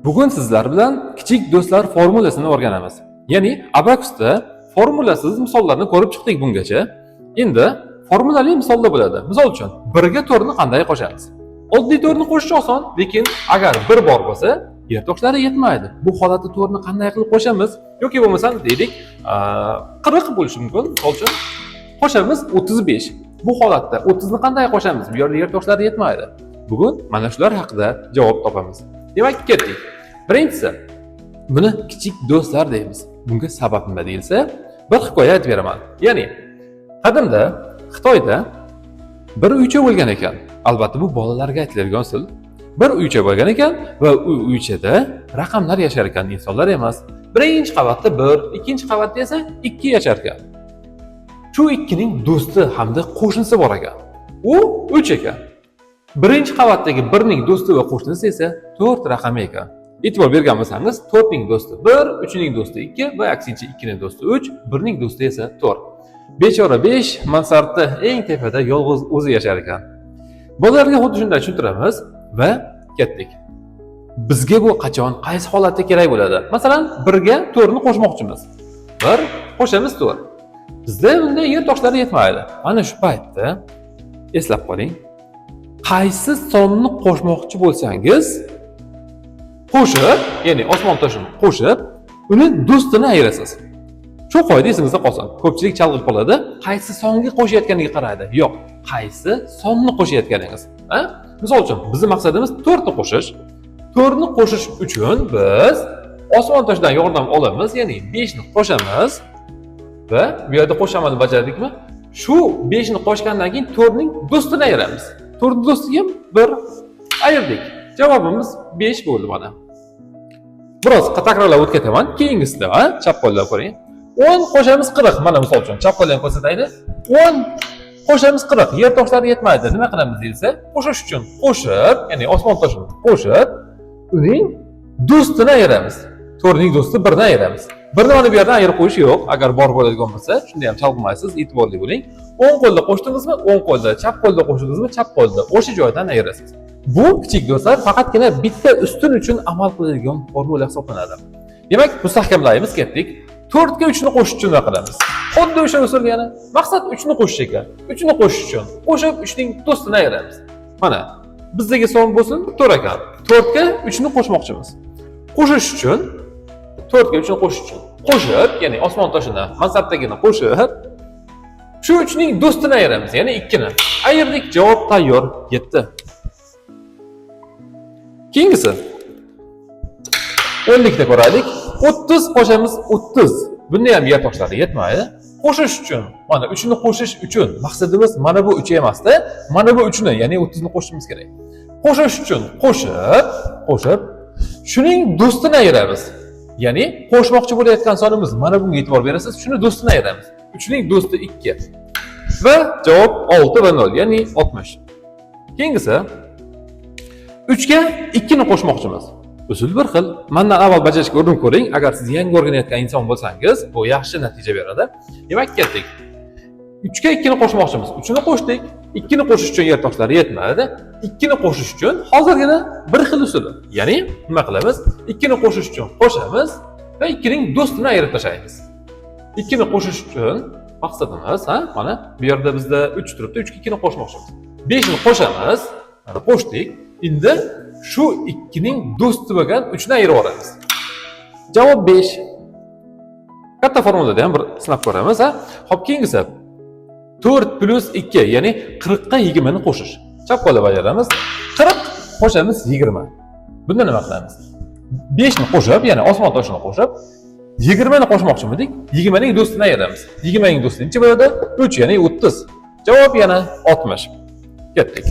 Bugun sizlar bilan kichik do'stlar formulasini o'rganamiz. Ya'ni Abacus'da formulasiz misollarni ko'rib chiqdik bungacha. Endi formulali misollar bo'ladi. Misol uchun 1 ga 4 ni qanday qo'shamiz? Oddiy 4 ni qo'shish oson, lekin agar 1 bor bo'lsa, yer toshlari yetmaydi. Bu holatda 4 ni qanday qilib qo'shamiz? Yoki bo'lmasa deylik 40 bo'lishi mumkin. Misol uchun qo'shamiz 35. Bu holatda 30 ni qanday qo'shamiz? Bu yerda yer toshlari yetmaydi. Bugun mana shular haqida javob topamiz. Demak, ketdik. Birinchisi, buni kichik do'stlar deymiz. Bunga sabab nima deyilsa, bir hikoya aytib beraman. Ya'ni, qadimda Xitoyda bir uycha bo'lgan ekan. Albatta bu bolalarga aytiladigan usul. Bir uycha bo'lgan ekan va u uychada raqamlar yashar ekan, insonlar emas. Birinchi qavatda 1, ikkinchi qavatda esa 2 yashar ekan. Shu ikkining do'sti hamda qo'shnisi bor ekan. U 3 ekan. Birinchi qavatdagi 1 ning do'sti va qo'shnisi esa 4 raqami ekan. E'tibor bergan bo'lsangiz, 4 ning do'sti 1, 3 ning do'sti 2 va aksincha 2 ning do'sti 3, 1 ning do'sti esa 4. Bechora 5 mansardda eng tepada yolg'iz o'zi yashar ekan. Bolalarga xuddi shunday tushuntiramiz va ketdik. Bizga bu qachon, qaysi holatda kerak bo'ladi? Masalan, 1 ga 4 ni qo'shmoqchimiz. 1 qo'shamiz 4. Bizda bunda yer toshlari yetmaydi. Mana shu paytda eslab qoling. Qaysi sonni qo'shmoqchi bo'lsangiz, qo'shib, ya'ni osmon toshini qo'shib, uni do'stini ayirasiz. Shu qoida esingizda qolsin. Ko'pchilik chalg'ib qoladi. Qaysi songa qo'shayotganiga qaraydi. Yo'q, qaysi sonni qo'shayotganingiz. Misol uchun, bizning maqsadimiz 4 ni qo'shish. 4 ni qo'shish uchun biz osmon toshidan yordam olamiz, ya'ni 5 ni qo'shamiz va bu yerda qo'shamani bajardikmi? Shu 5 ni qo'shgandan keyin 4 ning do'stini ayiramiz. 4 do'stiga 1 ayirdik. Javobimiz 5 bo'ldi mana. Biroz takrorlab o'tib ketaman. Keyingisida, chap qo'llab ko'ring. 10 qo'shamiz 40. Mana misol uchun chap qo'ldan ko'rsatayli. 10 qo'shamiz 40. Yer toshlari yetmaydi. Nima qilamiz deyilsa, qo'shish uchun qo'shib, ya'ni osmon toshini qo'shib, uning do'stini ayiramiz. 4 ning do'sti 1 ni ayiramiz. 1 ni mana bu yerdan ayirib qo'yish yo'q. Agar bor bo'ladigan bo'lsa, shunda ham chalg'imaysiz, e'tiborli bo'ling. 10 qo'lda qo'shdingizmi? 10 qo'lda, chap qo'lda qo'shdingizmi? Chap qo'lda. O'sha joydan ayirasiz. Bu kichik do'stlar faqatgina bitta ustun uchun amal qiladigan formula hisoblanadi. Demak, mustahkamlaymiz, ketdik. 4 ga 3 ni qo'shish uchun nima qilamiz? Xuddi o'sha usul yana. Maqsad 3 ni qo'shish ekan. 3 ni qo'shish uchun qo'shib 3 ning do'stini ayiramiz. Mana, bizdagi son bo'lsin 4 ekan. 4 ga 3 ni qo'shmoqchimiz. Qo'shish uchun 4 ga 3 ni qo'shish uchun qo'shib, ya'ni osmon toshini mansabdagini qo'shib, shu 3 ning do'stini ayiramiz, ya'ni 2 ni. Ayirdik, javob tayyor, yetdi. Keyingisi 10likda ko'raylik. 30 qo'shamiz 30. Bunda ham yer toshlari yetmaydi. Qo'shish uchun, mana 3 ni qo'shish uchun maqsadimiz mana bu 3 emasda, mana bu 3 ni, ya'ni 30 ni qo'shishimiz kerak. Qo'shish uchun qo'shib, shuning do'stini ayiramiz. Ya'ni qo'shmoqchi bo'layotgan sonimiz mana bunga e'tibor berasiz, shuni do'stini ayiramiz. 3 ning do'sti 2. Va javob 6 va 0, ya'ni 60. Keyingisi 3 ga 2 ni qo'shmoqchimiz. Usul bir xil. Mendan avval bajarishga urinib ko'ring. Agar siz yangi o'rganayotgan inson bo'lsangiz, bu yaxshi natija beradi. Demak, ketdik. 3 ga 2 ni qo'shmoqchimiz. 3 ni qo'shdik. 2 ni qo'shish uchun yer toshlari yetmadi. 2 ni qo'shish uchun hozirgina bir xil usul. Ya'ni nima qilamiz? 2 ni qo'shish uchun qo'shamiz va 2 ning do'stini ayirib tashlaymiz. 2 ni qo'shish uchun maqsadimiz, mana bu yerda bizda 3 turibdi. 3 ga 2 ni qo'shmoqchimiz. 5 ni qo'shamiz. Mana qo'shdik. Endi shu 2 ning do'sti bo'lgan 3 ni ayirib olamiz. Javob 5. Katta formulada ham bir sinab ko'ramiz, Xo'p, keyingisi 4 plus 2, ya'ni 40 ga 20 ni qo'shish. Chap qo'lda bajaramiz. 40 qo'shamiz 20. Bunda nima qilamiz? 5 ni qo'shib, ya'ni osmon toshini qo'shib, 20 ni qo'shmoqchimidik. 20 ning do'stini ayiramiz. 20 ning do'sti necha bo'ladi? 3, ya'ni 30. Javob yana 60. Ketdik.